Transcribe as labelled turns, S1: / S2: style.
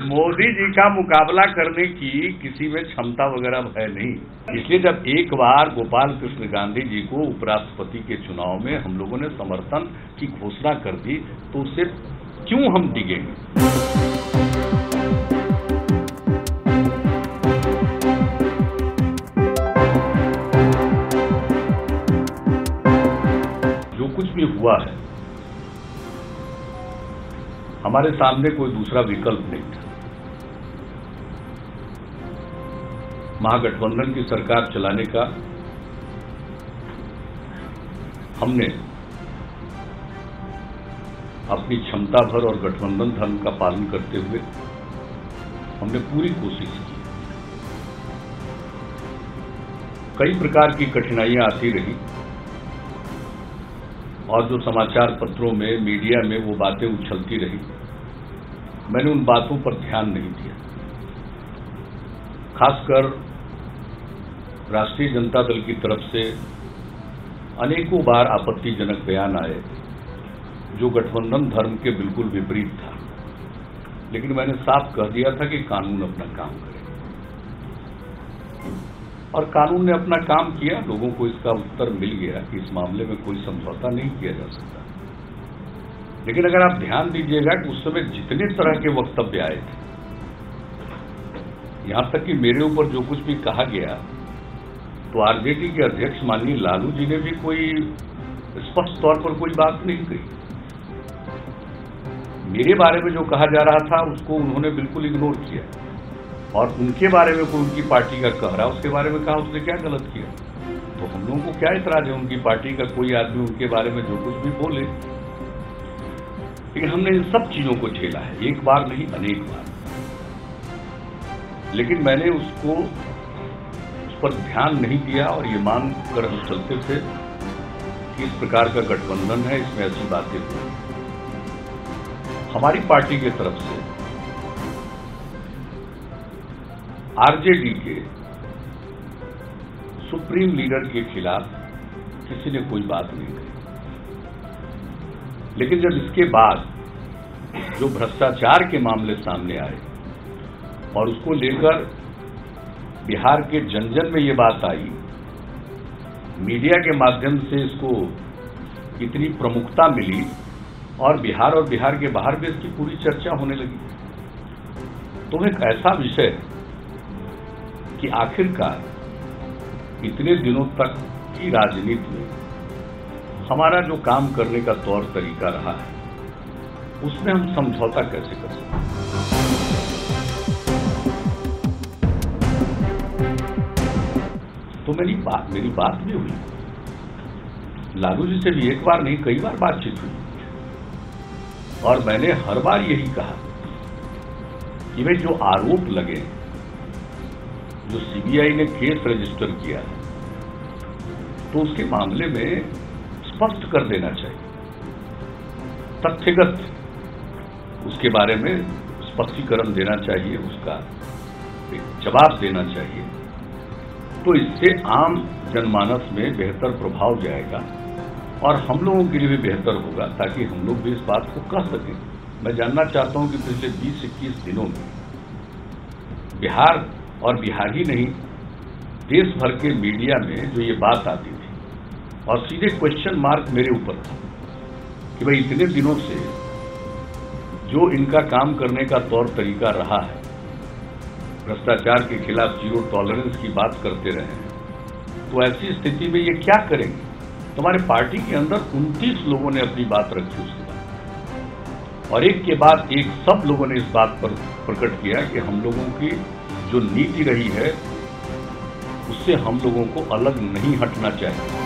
S1: मोदी जी का मुकाबला करने की किसी में क्षमता वगैरह है नहीं। इसलिए जब एक बार गोपाल कृष्ण गांधी जी को उपराष्ट्रपति के चुनाव में हम लोगों ने समर्थन की घोषणा कर दी तो उससे क्यों हम डिगेंगे। जो कुछ भी हुआ है हमारे सामने कोई दूसरा विकल्प नहीं था। महागठबंधन की सरकार चलाने का हमने अपनी क्षमता भर और गठबंधन धर्म का पालन करते हुए हमने पूरी कोशिश की। कई प्रकार की कठिनाइयां आती रही और जो समाचार पत्रों में, मीडिया में वो बातें उछलती रही, मैंने उन बातों पर ध्यान नहीं दिया। खासकर राष्ट्रीय जनता दल की तरफ से अनेकों बार आपत्तिजनक बयान आए जो गठबंधन धर्म के बिल्कुल विपरीत था, लेकिन मैंने साफ कह दिया था कि कानून अपना काम करे और कानून ने अपना काम किया। लोगों को इसका उत्तर मिल गया कि इस मामले में कोई समझौता नहीं किया जा सकता। लेकिन अगर आप ध्यान दीजिएगा कि उस समय जितने तरह के वक्तव्य आए थे, यहां तक कि मेरे ऊपर जो कुछ भी कहा गया तो आरजेडी के अध्यक्ष माननीय लालू जी ने भी कोई स्पष्ट तौर पर कोई बात नहीं कही। मेरे बारे में जो कहा जा रहा था उसको उन्होंने बिल्कुल इग्नोर किया और उनके बारे में कोई उनकी पार्टी का कह रहा उसके बारे में कहा उसने क्या गलत किया। तो हम लोगों को क्या इतराज है उनकी पार्टी का कोई आदमी उनके बारे में जो कुछ भी बोले। लेकिन हमने इन सब चीजों को झेला है, एक बार नहीं अनेक बार। लेकिन मैंने उस पर ध्यान नहीं दिया और ये मान कर हम चलते थे कि इस प्रकार का गठबंधन है, इसमें ऐसी बातें हुई। हमारी पार्टी की तरफ से आरजेडी के सुप्रीम लीडर के खिलाफ किसी ने कोई बात नहीं कही। लेकिन जब इसके बाद जो भ्रष्टाचार के मामले सामने आए और उसको लेकर बिहार के जन जन में ये बात आई, मीडिया के माध्यम से इसको इतनी प्रमुखता मिली और बिहार के बाहर भी इसकी पूरी चर्चा होने लगी, तो एक ऐसा विषय कि आखिरकार इतने दिनों तक की राजनीति में हमारा जो काम करने का तौर तरीका रहा है उसमें हम समझौता कैसे कर सकते हैं। तो मेरी बात भी हुई, लालू जी से भी एक बार नहीं कई बार बातचीत हुई और मैंने हर बार यही कहा कि भाई जो आरोप लगे, जो सीबीआई ने केस रजिस्टर किया तो उसके मामले में स्पष्ट कर देना चाहिए, तथ्यगत उसके बारे में स्पष्टीकरण देना चाहिए, उसका एक जवाब देना चाहिए। तो इससे आम जनमानस में बेहतर प्रभाव जाएगा और हम लोगों के लिए भी बेहतर होगा, ताकि हम लोग भी इस बात को कह सकें। मैं जानना चाहता हूं कि पिछले 20-21 दिनों में बिहार और बिहार ही नहीं देश भर के मीडिया में जो ये बात आती थी और सीधे क्वेश्चन मार्क मेरे ऊपर था कि भाई इतने दिनों से जो इनका काम करने का तौर तरीका रहा है, भ्रष्टाचार के खिलाफ जीरो टॉलरेंस की बात करते रहे हैं, तो ऐसी स्थिति में ये क्या करेंगे। तो हमारे पार्टी के अंदर 29 लोगों ने अपनी बात रखी उसके बाद और एक के बाद एक सब लोगों ने इस बात पर प्रकट किया कि हम लोगों की जो नीति रही है उससे हम लोगों को अलग नहीं हटना चाहिए।